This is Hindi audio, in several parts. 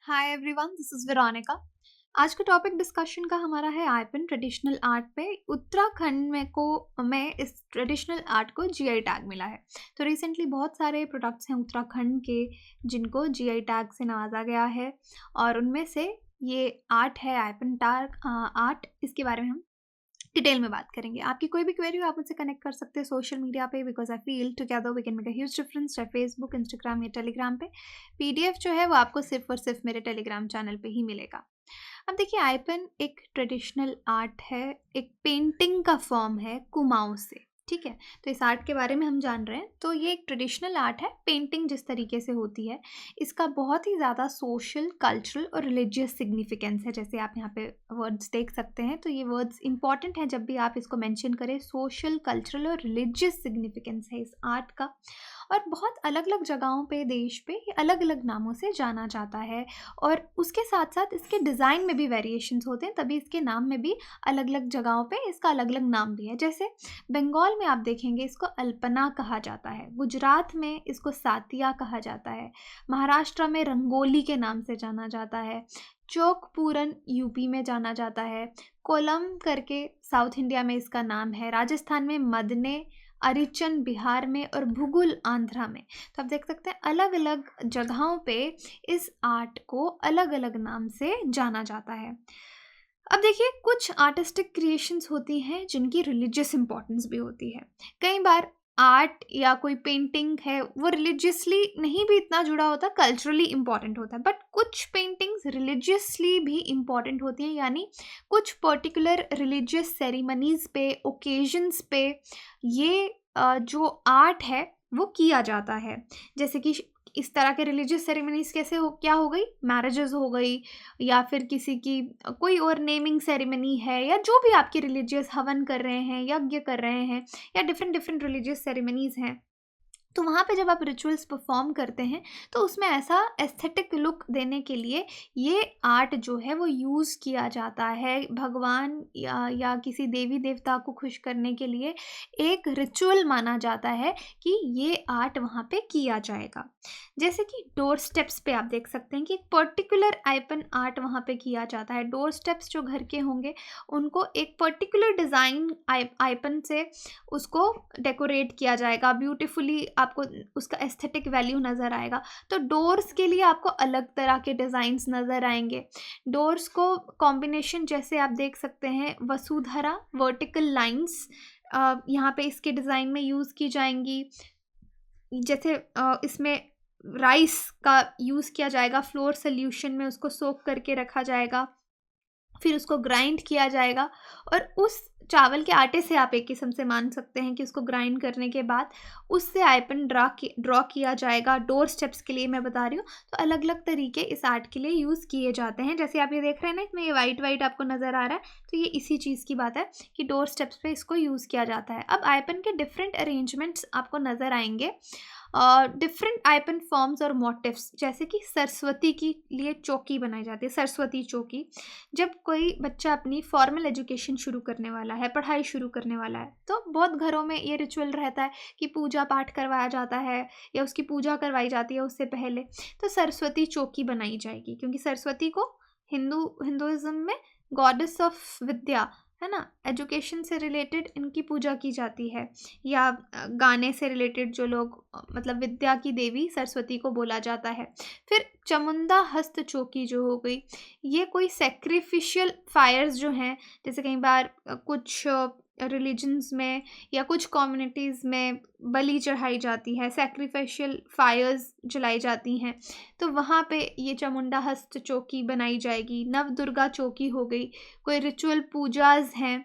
Hi everyone, this is Veronica. आज का टॉपिक डिस्कशन का हमारा है आईपन ट्रेडिशनल आर्ट पे। उत्तराखंड में इस ट्रेडिशनल आर्ट को जीआई टैग मिला है। तो रिसेंटली बहुत सारे प्रोडक्ट्स हैं उत्तराखंड के जिनको जीआई टैग से नवाजा गया है और उनमें से ये आर्ट है आईपन टैग आर्ट। इसके बारे में हम डिटेल में बात करेंगे। आपकी कोई भी क्वेरी हो आप मुझसे कनेक्ट कर सकते हैं सोशल मीडिया पे, because I feel together we can make a huge difference, चाहे फेसबुक, इंस्टाग्राम या टेलीग्राम पे। पीडीएफ जो है वो आपको सिर्फ और सिर्फ मेरे टेलीग्राम चैनल पे ही मिलेगा। अब देखिए, आईपन एक ट्रेडिशनल आर्ट है, एक पेंटिंग का फॉर्म है कुमाऊं से। ठीक है, तो इस आर्ट के बारे में हम जान रहे हैं। तो ये एक ट्रेडिशनल आर्ट है, पेंटिंग जिस तरीके से होती है इसका बहुत ही ज़्यादा सोशल, कल्चरल और रिलीजियस सिग्निफिकेंस है। जैसे आप यहाँ पे वर्ड्स देख सकते हैं, तो ये वर्ड्स इंपॉर्टेंट हैं जब भी आप इसको मेंशन करें। सोशल, कल्चरल और रिलीजियस सिग्निफिकेंस है इस आर्ट का। और बहुत अलग अलग जगहों पे, देश पे ये अलग अलग नामों से जाना जाता है। और उसके साथ साथ इसके डिज़ाइन में भी वेरिएशंस होते हैं, तभी इसके नाम में भी अलग अलग जगहों पे इसका अलग अलग नाम भी है। जैसे बंगाल में आप देखेंगे इसको अल्पना कहा जाता है, गुजरात में इसको सातिया कहा जाता है, महाराष्ट्र में रंगोली के नाम से जाना जाता है, चौक पूरन यूपी में जाना जाता है, कोलम करके साउथ इंडिया में इसका नाम है, राजस्थान में मदने, अरिचन बिहार में और भूगुल आंध्रा में। तो आप देख सकते हैं अलग अलग जगहों पे इस आर्ट को अलग अलग नाम से जाना जाता है। अब देखिए, कुछ आर्टिस्टिक क्रिएशंस होती हैं जिनकी रिलीजियस इंपॉर्टेंस भी होती है। कई बार आर्ट या कोई पेंटिंग है वो रिलीजियसली नहीं भी इतना जुड़ा होता, कल्चरली इम्पॉर्टेंट होता है, बट कुछ पेंटिंग्स रिलीजियसली भी इम्पॉर्टेंट होती हैं। यानी कुछ पर्टिकुलर रिलीजियस सेरेमनीज पे, ओकेजन्स पे ये जो आर्ट है वो किया जाता है। जैसे कि इस तरह के रिलीजियस सेरेमनीज कैसे क्या हो गई, मैरिजेस हो गई, या फिर किसी की कोई और नेमिंग सेरेमनी है, या जो भी आपकी रिलीजियस हवन कर रहे हैं, यज्ञ कर रहे हैं, या डिफरेंट डिफरेंट रिलीजियस सेरेमनीज हैं। तो वहाँ पे जब आप रिचुअल्स परफॉर्म करते हैं तो उसमें ऐसा एस्थेटिक लुक देने के लिए ये आर्ट जो है वो यूज़ किया जाता है। भगवान या किसी देवी देवता को खुश करने के लिए एक रिचुअल माना जाता है कि ये आर्ट वहाँ पे किया जाएगा। जैसे कि डोर स्टेप्स पे आप देख सकते हैं कि एक पर्टिकुलर आइपन आर्ट वहाँ पे किया जाता है। डोर स्टेप्स जो घर के होंगे उनको एक पर्टिकुलर डिज़ाइन आइपन से उसको डेकोरेट किया जाएगा ब्यूटीफुली, आपको उसका एस्थेटिक वैल्यू नज़र आएगा। तो डोर्स के लिए आपको अलग तरह के डिज़ाइंस नज़र आएंगे। डोर्स को कॉम्बिनेशन जैसे आप देख सकते हैं, वसुधरा वर्टिकल लाइंस यहाँ पे इसके डिज़ाइन में यूज़ की जाएंगी। जैसे इसमें राइस का यूज़ किया जाएगा, फ्लोर सोल्यूशन में उसको सोक करके रखा जाएगा, फिर उसको ग्राइंड किया जाएगा और उस चावल के आटे से आप एक किस्म से मान सकते हैं कि उसको ग्राइंड करने के बाद उससे आइपन ड्रॉ किया जाएगा। डोर स्टेप्स के लिए मैं बता रही हूँ। तो अलग अलग तरीके इस आर्ट के लिए यूज़ किए जाते हैं। जैसे आप ये देख रहे हैं ना, इसमें ये वाइट वाइट आपको नज़र आ रहा है, तो ये इसी चीज़ की बात है कि डोर स्टेप्स पे इसको यूज़ किया जाता है। अब आइपन के डिफरेंट अरेंजमेंट्स आपको नज़र आएंगे, डिफरेंट आइपन फॉर्म्स और मोटिव्स। जैसे कि सरस्वती के लिए चौकी बनाई जाती है, सरस्वती चौकी। जब कोई बच्चा अपनी फॉर्मल एजुकेशन शुरू करने वाला है, पढ़ाई शुरू करने वाला है, तो बहुत घरों में ये रिचुअल रहता है कि पूजा पाठ करवाया जाता है या उसकी पूजा करवाई जाती है उससे पहले। तो सरस्वती चौकी बनाई जाएगी, क्योंकि सरस्वती को हिंदुइज्म में गॉडेस ऑफ विद्या है ना, एजुकेशन से रिलेटेड इनकी पूजा की जाती है। या गाने से रिलेटेड जो लोग मतलब विद्या की देवी सरस्वती को बोला जाता है। फिर चामुंडा हस्त चौकी जो हो गई, ये कोई सेक्रीफिशियल फायर्स जो हैं, जैसे कई बार कुछ रिलीजन्स में या कुछ कम्युनिटीज़ में बलि चढ़ाई जाती है, सेक्रीफिशियल फायर्स जलाई जाती हैं, तो वहाँ पे ये चामुंडा हस्त चौकी बनाई जाएगी। नव दुर्गा चौकी हो गई, कोई रिचुअल पूजाज हैं,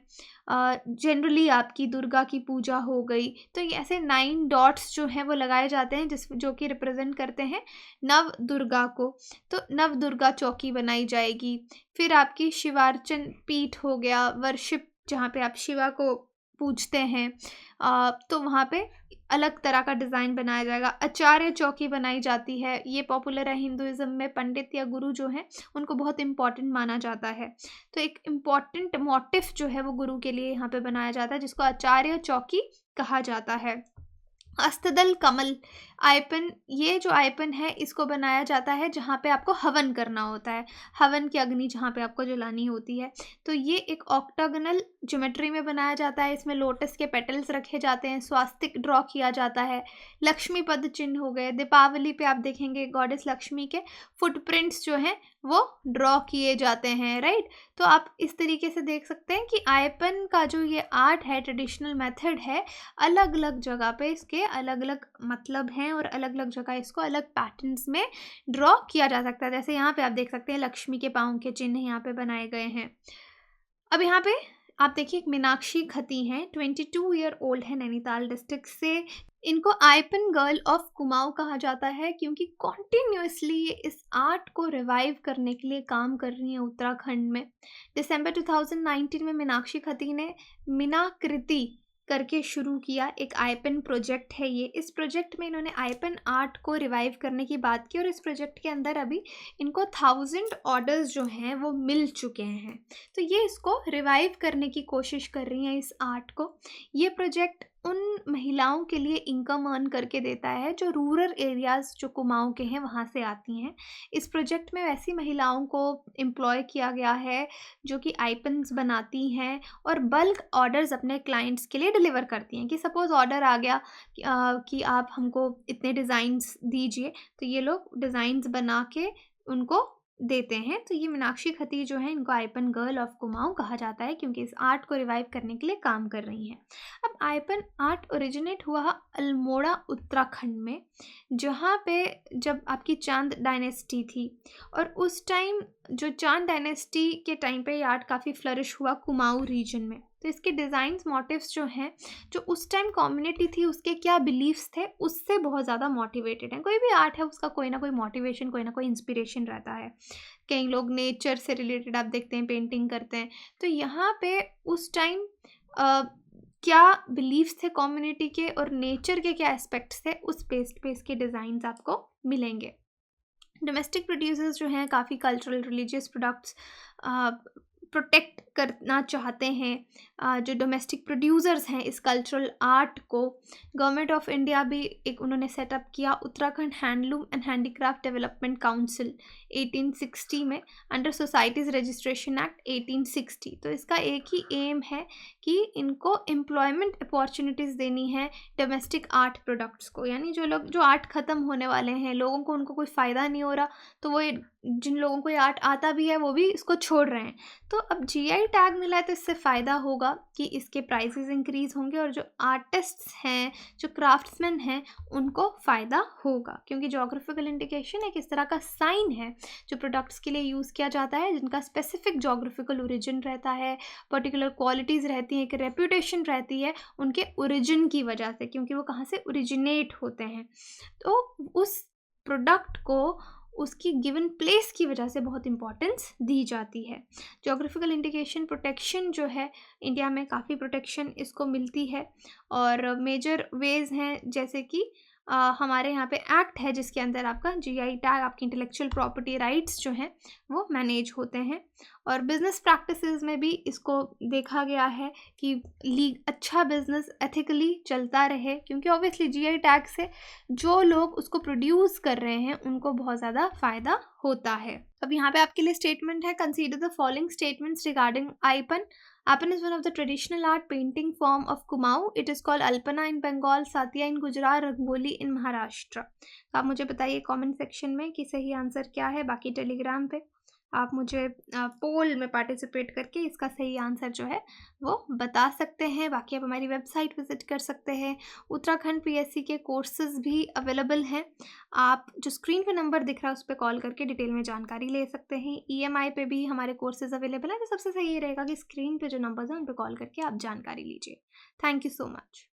जनरली आपकी दुर्गा की पूजा हो गई, तो ये ऐसे 9 डॉट्स जो हैं वो लगाए जाते हैं जो कि रिप्रेजेंट करते हैं नव दुर्गा को। तो नव दुर्गा चौकी बनाई जाएगी। फिर आपकी शिवार्चन पीठ हो गया, वर्शिप जहाँ पे आप शिवा को पूजते हैं, तो वहाँ पे अलग तरह का डिज़ाइन बनाया जाएगा। आचार्य चौकी बनाई जाती है, ये पॉपुलर है हिंदुइज्म में। पंडित या गुरु जो हैं उनको बहुत इम्पॉर्टेंट माना जाता है, तो एक इम्पॉर्टेंट मोटिफ जो है वो गुरु के लिए यहाँ पे बनाया जाता है, जिसको आचार्य चौकी कहा जाता है। अस्तदल कमल आयपन, ये जो आयपन है इसको बनाया जाता है जहाँ पे आपको हवन करना होता है, हवन की अग्नि जहाँ पे आपको जलानी होती है। तो ये एक ऑक्टागोनल ज्योमेट्री में बनाया जाता है, इसमें लोटस के पेटल्स रखे जाते हैं, स्वास्तिक ड्रॉ किया जाता है, लक्ष्मी पद चिन्ह हो गए। दीपावली पे आप देखेंगे गॉडेस लक्ष्मी के फुटप्रिंट्स जो हैं वो ड्रॉ किए जाते हैं, राइट। तो आप इस तरीके से देख सकते हैं कि आयपन का जो ये आर्ट है, ट्रेडिशनल मेथड है, अलग अलग जगह पे इसके अलग अलग मतलब हैं और अलग अलग जगह इसको अलग पैटर्न्स में ड्रॉ किया जा सकता है। जैसे यहाँ पे आप देख सकते हैं लक्ष्मी के पाँव के चिन्ह यहाँ पे बनाए गए हैं। अब यहाँ पे आप देखिए एक मीनाक्षी खती हैं, 22 ईयर ओल्ड है, नैनीताल डिस्ट्रिक्ट से। इनको आयपन गर्ल ऑफ कुमाऊं कहा जाता है क्योंकि कॉन्टिन्यूसली ये इस आर्ट को रिवाइव करने के लिए काम कर रही हैं उत्तराखंड में। दिसंबर 2019 में मीनाक्षी खती ने मीनाकृति करके शुरू किया, एक आयपन प्रोजेक्ट है ये। इस प्रोजेक्ट में इन्होंने आयपन आर्ट को रिवाइव करने की बात की और इस प्रोजेक्ट के अंदर अभी इनको 1000 ऑर्डर्स जो हैं वो मिल चुके हैं। तो ये इसको रिवाइव करने की कोशिश कर रही हैं इस आर्ट को। ये प्रोजेक्ट उन महिलाओं के लिए इनकम अर्न करके देता है जो रूरल एरियाज़ जो कुमाऊं के हैं वहाँ से आती हैं। इस प्रोजेक्ट में वैसी महिलाओं को एम्प्लॉय किया गया है जो कि आइपन्स बनाती हैं और बल्क ऑर्डर्स अपने क्लाइंट्स के लिए डिलीवर करती हैं। कि सपोज़ ऑर्डर आ गया कि आप हमको इतने डिज़ाइंस दीजिए, तो ये लोग डिज़ाइंस बना के उनको देते हैं। तो ये मीनाक्षी खती जो है इनको आयपन गर्ल ऑफ कुमाऊं कहा जाता है क्योंकि इस आर्ट को रिवाइव करने के लिए काम कर रही हैं। अब आयपन आर्ट ओरिजिनेट हुआ अल्मोड़ा उत्तराखंड में, जहाँ पे जब आपकी चांद डायनेस्टी थी और उस टाइम जो चांद डायनेस्टी के टाइम पे ये आर्ट काफ़ी फ्लरिश हुआ कुमाऊं रीजन में। तो इसके डिज़ाइंस मोटिव्स जो हैं, जो उस टाइम कम्युनिटी थी उसके क्या बिलीव्स थे, उससे बहुत ज़्यादा मोटिवेटेड हैं। कोई भी आर्ट है उसका कोई ना कोई मोटिवेशन, कोई ना कोई इंस्पिरेशन रहता है। कई लोग नेचर से रिलेटेड आप देखते हैं पेंटिंग करते हैं। तो यहाँ पे उस टाइम क्या बिलीव्स थे कम्युनिटी के और नेचर के क्या एस्पेक्ट्स थे, उस बेस्ड पे इसके डिज़ाइंस आपको मिलेंगे। डोमेस्टिक प्रोड्यूसर्स जो हैं काफ़ी कल्चरल रिलीजियस प्रोडक्ट्स प्रोटेक्ट करना चाहते हैं। जो डोमेस्टिक प्रोड्यूसर्स हैं इस कल्चरल आर्ट को, गवर्नमेंट ऑफ इंडिया भी एक उन्होंने सेटअप किया, Uttarakhand handloom and handicraft development council 1860 में, अंडर सोसाइटीज़ रजिस्ट्रेशन एक्ट 1860। तो इसका एक ही एम है कि इनको एम्प्लॉयमेंट अपॉर्चुनिटीज़ देनी है डोमेस्टिक आर्ट प्रोडक्ट्स को। यानी जो लोग जो आर्ट ख़त्म होने वाले हैं, लोगों को उनको कोई फ़ायदा नहीं हो रहा, तो वो जिन लोगों को ये आर्ट आता भी है वो भी इसको छोड़ रहे हैं। तो अब जीआई टैग मिला है तो इससे फ़ायदा होगा कि इसके प्राइसेस इंक्रीज़ होंगे और जो आर्टिस्ट्स हैं, जो क्राफ्ट्समैन हैं, उनको फ़ायदा होगा क्योंकि जोग्राफिकल इंडिकेशन एक इस तरह का साइन है जो प्रोडक्ट्स के लिए यूज़ किया जाता है, जिनका स्पेसिफिक जोग्राफिकल ओरिजिन रहता है, पर्टिकुलर क्वालिटीज़ रहती हैं, एक रेपुटेशन रहती है उनके ओरिजिन की वजह से, क्योंकि वो कहाँ से ओरिजिनेट होते हैं। तो उस प्रोडक्ट को उसकी गिवन प्लेस की वजह से बहुत इंपॉर्टेंस दी जाती है। जोग्राफिकल इंडिकेशन प्रोटेक्शन जो है, इंडिया में काफ़ी प्रोटेक्शन इसको मिलती है और मेजर वेज हैं जैसे कि हमारे यहाँ पे एक्ट है जिसके अंदर आपका जीआई टैग, आपकी इंटेलेक्चुअल प्रॉपर्टी राइट्स जो हैं वो मैनेज होते हैं। और बिज़नेस प्रैक्टिसेस में भी इसको देखा गया है कि अच्छा बिज़नेस एथिकली चलता रहे, क्योंकि ऑब्वियसली जीआई टैग से जो लोग उसको प्रोड्यूस कर रहे हैं उनको बहुत ज़्यादा फ़ायदा होता है। अब यहाँ पे आपके लिए स्टेटमेंट है, consider the following statements regarding आइपन। Apan is one of the traditional art painting form of Kumaon. It is called Alpana in Bengal, Satya in Gujarat, Rangoli in Maharashtra. तो आप मुझे बताइए कमेंट सेक्शन में कि सही आंसर क्या है। बाकी टेलीग्राम पे आप मुझे पोल में पार्टिसिपेट करके इसका सही आंसर जो है वो बता सकते हैं। बाकी आप हमारी वेबसाइट विज़िट कर सकते हैं। उत्तराखंड पीएससी के कोर्सेज़ भी अवेलेबल हैं। आप जो स्क्रीन पे नंबर दिख रहा है उस पर कॉल करके डिटेल में जानकारी ले सकते हैं। ईएमआई पे भी हमारे कोर्सेज़ अवेलेबल हैं, तो सबसे सही ये रहेगा कि स्क्रीन पे जो नंबर्स हैं उन पर कॉल करके आप जानकारी लीजिए। Thank you so much.